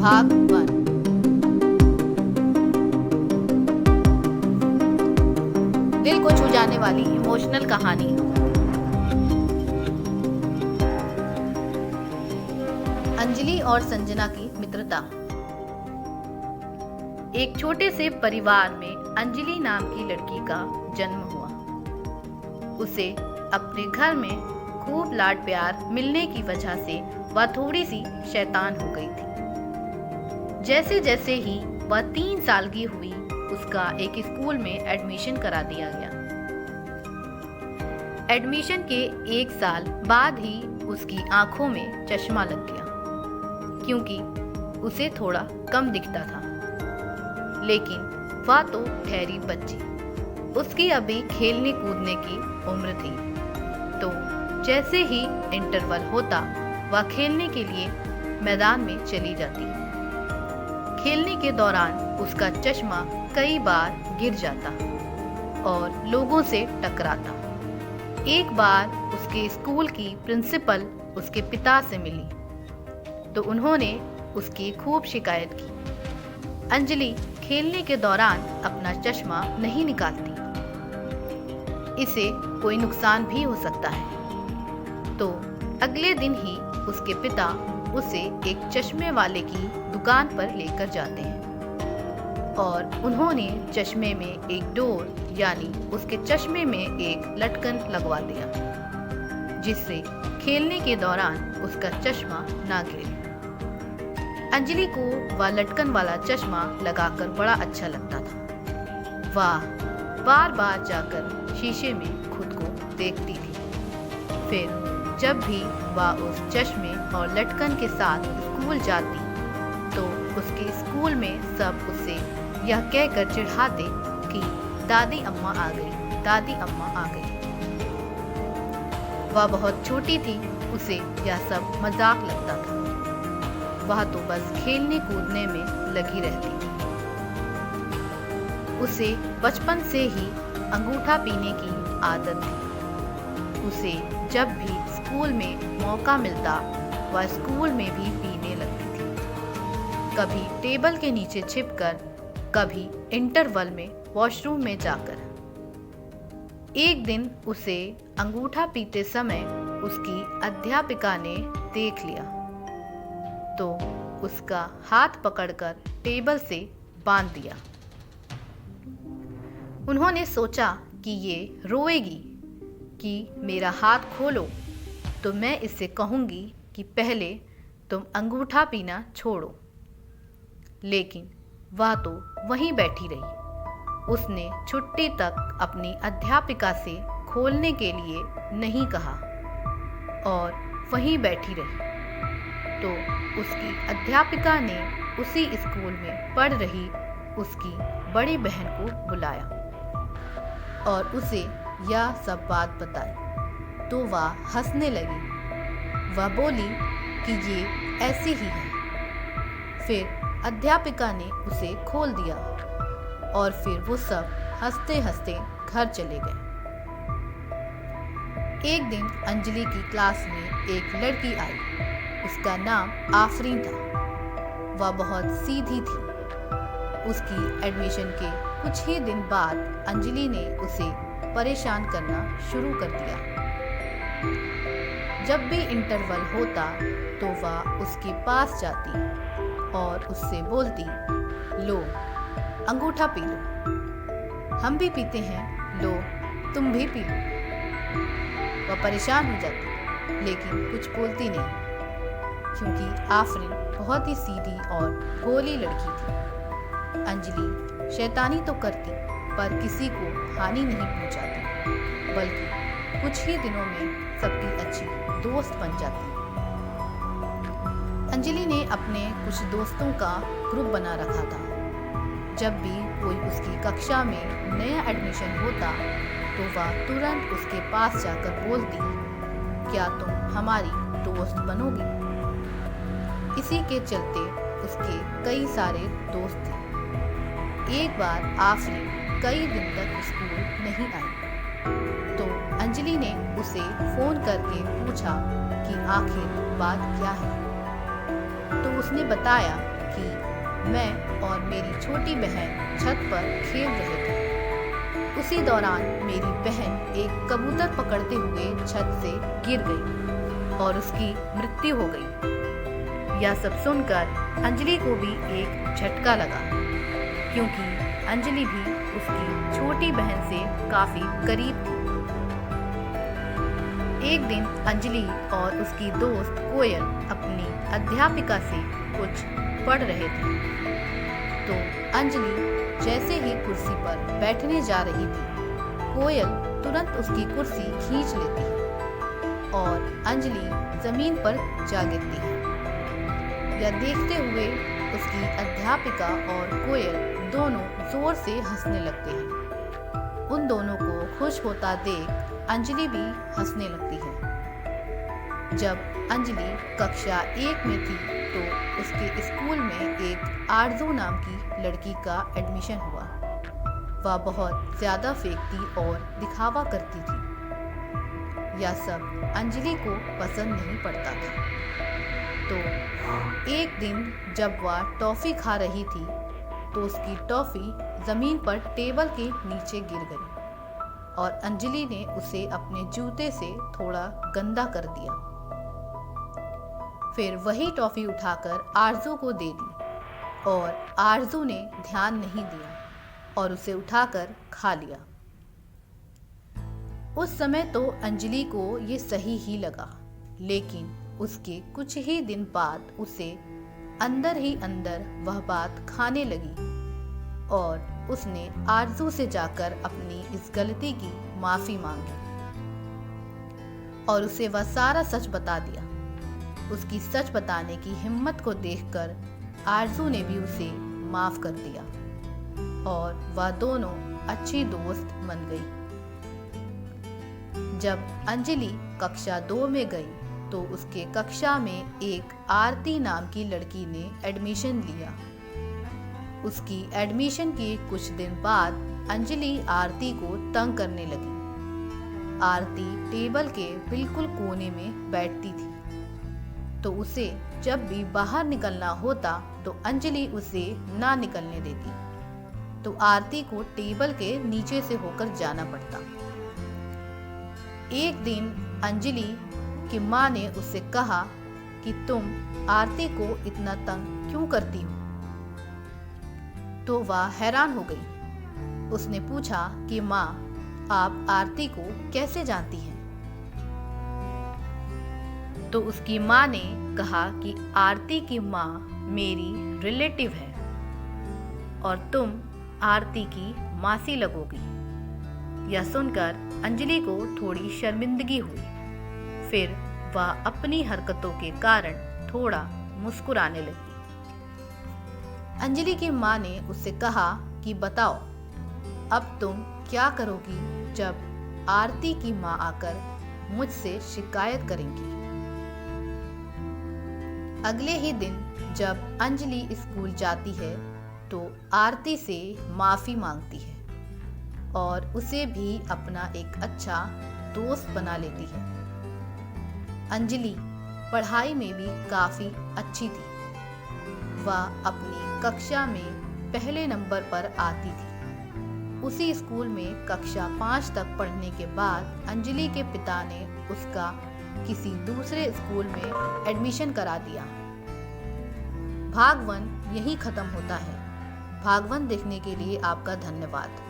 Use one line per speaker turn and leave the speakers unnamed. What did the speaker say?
भाग 1। दिल को छू जाने वाली इमोशनल कहानी। अंजलि और संजना की मित्रता। एक छोटे से परिवार में अंजलि नाम की लड़की का जन्म हुआ। उसे अपने घर में खूब लाड प्यार मिलने की वजह से वह थोड़ी सी शैतान हो गई थी। जैसे जैसे ही वह 3 साल की हुई, उसका एक स्कूल में एडमिशन करा दिया गया। एडमिशन के 1 साल बाद ही उसकी आंखों में चश्मा लग गया, क्योंकि उसे थोड़ा कम दिखता था। लेकिन वह तो ठहरी बच्ची, उसकी अभी खेलने कूदने की उम्र थी। तो जैसे ही इंटरवल होता, वह खेलने के लिए मैदान में चली जाती। खेलने के दौरान उसका चश्मा कई बार गिर जाता और लोगों से टकराता। एक बार उसके स्कूल की प्रिंसिपल उसके पिता से मिली, तो उन्होंने उसकी खूब शिकायत की। अंजलि खेलने के दौरान अपना चश्मा नहीं निकालती, इसे कोई नुकसान भी हो सकता है। तो अगले दिन ही उसके पिता उसे एक चश्मे वाले की दुकान पर लेकर जाते हैं और उन्होंने चश्मे में एक डोर यानी उसके चश्मे में एक लटकन लगवा दिया, जिससे खेलने के दौरान उसका चश्मा ना गिरे। अंजलि को वह लटकन वाला चश्मा लगाकर बड़ा अच्छा लगता था। वह बार बार जाकर शीशे में खुद को देखती थी। फिर जब भी वह उस चश्मे और लटकन के साथ स्कूल जाती, तो उसके स्कूल में सब उसे यह कहकर चिढ़ाते कि दादी अम्मा आ गई, दादी अम्मा आ गई। वह बहुत छोटी थी, उसे यह सब मजाक लगता था। वह तो बस खेलने कूदने में लगी रहती थी। उसे बचपन से ही अंगूठा पीने की आदत थी। उसे जब भी स्कूल में मौका मिलता, वह स्कूल में भी पीने लगती थी। कभी टेबल के नीचे छिपकर, कभी इंटरवल में वॉशरूम में जाकर। एक दिन उसे अंगूठा पीते समय उसकी अध्यापिका ने देख लिया, तो उसका हाथ पकड़कर टेबल से बांध दिया। उन्होंने सोचा कि ये रोएगी कि मेरा हाथ खोलो, तो मैं इससे कहूँगी कि पहले तुम अंगूठा पीना छोड़ो। लेकिन वह तो वहीं बैठी रही। उसने छुट्टी तक अपनी अध्यापिका से खोलने के लिए नहीं कहा और वहीं बैठी रही। तो उसकी अध्यापिका ने उसी स्कूल में पढ़ रही उसकी बड़ी बहन को बुलाया और उसे यह सब बात बताई। तो वह हंसने लगी। वह बोली कि ये ऐसे ही है। फिर अध्यापिका ने उसे खोल दिया और फिर वो सब हंसते हंसते घर चले गए। एक दिन अंजलि की क्लास में एक लड़की आई। उसका नाम आफरीन था। वह बहुत सीधी थी। उसकी एडमिशन के कुछ ही दिन बाद अंजलि ने उसे परेशान करना शुरू कर दिया। जब भी इंटरवल होता, तो वह उसके पास जाती और उससे बोलती, लो अंगूठा पी लो, हम भी पीते हैं, लो तुम भी पी लो। वह परेशान हो जाती, लेकिन कुछ बोलती नहीं, क्योंकि आफरीन बहुत ही सीधी और भोली लड़की थी। अंजलि शैतानी तो करती, पर किसी को हानि नहीं पहुंचाती, बल्कि कुछ ही दिनों में सबकी अच्छी दोस्त बन जाती। अंजलि ने अपने कुछ दोस्तों का ग्रुप बना रखा था। जब भी कोई उसकी कक्षा में नया एडमिशन होता, तो वह तुरंत उसके पास जाकर बोलती, क्या तुम हमारी दोस्त बनोगी? इसी के चलते उसके कई सारे दोस्त थे। एक बार आफरीन कई दिन तक स्कूल नहीं आई, तो अंजलि ने उसे फोन करके पूछा कि आखिर बात क्या है। तो उसने बताया कि मैं और मेरी छोटी बहन छत पर खेल रहे थे। उसी दौरान मेरी बहन एक कबूतर पकड़ते हुए छत से गिर गई और उसकी मृत्यु हो गई। यह सब सुनकर अंजलि को भी एक झटका लगा, क्योंकि अंजलि भी उसकी छोटी बहन से काफी करीब थी। एक दिन अंजलि और उसकी दोस्त कोयल अपनी अध्यापिका से कुछ पढ़ रहे थे, तो अंजलि जैसे ही कुर्सी पर बैठने जा रही थी, कोयल तुरंत उसकी कुर्सी खींच लेती है और अंजलि जमीन पर जा गिरती है। यह देखते हुए उसकी अध्यापिका और कोयल दोनों जोर से हंसने लगते हैं। उन दोनों को खुश होता देख अंजलि भी हंसने लगती है। जब अंजलि कक्षा 1 में थी तो उसके स्कूल में एक आरजू नाम की लड़की का एडमिशन हुआ। वह बहुत ज्यादा फेंकती और दिखावा करती थी। यह सब अंजलि को पसंद नहीं पड़ता था। तो एक दिन जब वह टॉफी खा रही थी तो उसकी टॉफी जमीन पर टेबल के नीचे गिर गई और अंजलि ने उसे अपने जूते से थोड़ा गंदा कर दिया। फिर वही टॉफी उठाकर आरजू को दे दी और आरजू ने ध्यान नहीं दिया और उसे उठाकर खा लिया। उस समय तो अंजलि को ये सही ही लगा, लेकिन उसके कुछ ही दिन बाद उसे अंदर ही अंदर वह बात खाने लगी और उसने आरजू से जाकर अपनी इस गलती की माफी मांगी और उसे वह सारा सच बता दिया। उसकी सच बताने की हिम्मत को देखकर आरजू ने भी उसे माफ कर दिया और वह दोनों अच्छी दोस्त बन गई। जब अंजलि कक्षा 2 में गई तो उसके कक्षा में एक आरती नाम की लड़की ने एडमिशन लिया। उसकी एडमिशन के कुछ दिन बाद अंजलि आरती को तंग करने लगी। आरती टेबल के बिल्कुल कोने में बैठती थी, तो उसे जब भी बाहर निकलना होता तो अंजलि उसे ना निकलने देती, तो आरती को टेबल के नीचे से होकर जाना पड़ता। एक दिन अंजलि की माँ ने उससे कहा कि तुम आरती को इतना तंग क्यों करती हो? तो वह हैरान हो गई। उसने पूछा कि माँ, आप आरती को कैसे जानती हैं? तो उसकी माँ ने कहा कि आरती की माँ मेरी रिलेटिव है और तुम आरती की मासी लगोगी। यह सुनकर अंजलि को थोड़ी शर्मिंदगी हुई। फिर वह अपनी हरकतों के कारण थोड़ा मुस्कुराने लगी। अंजलि की माँ ने उससे कहा कि बताओ, अब तुम क्या करोगी जब आरती की माँ आकर मुझसे शिकायत करेंगी? अगले ही दिन जब अंजलि स्कूल जाती है तो आरती से माफी मांगती है और उसे भी अपना एक अच्छा दोस्त बना लेती है। अंजलि पढ़ाई में भी काफी अच्छी थी। वह अपनी कक्षा में पहले नंबर पर आती थी। उसी स्कूल में कक्षा 5 तक पढ़ने के बाद अंजलि के पिता ने उसका किसी दूसरे स्कूल में एडमिशन करा दिया। भाग 1 यहीं खत्म होता है। भाग 1 देखने के लिए आपका धन्यवाद।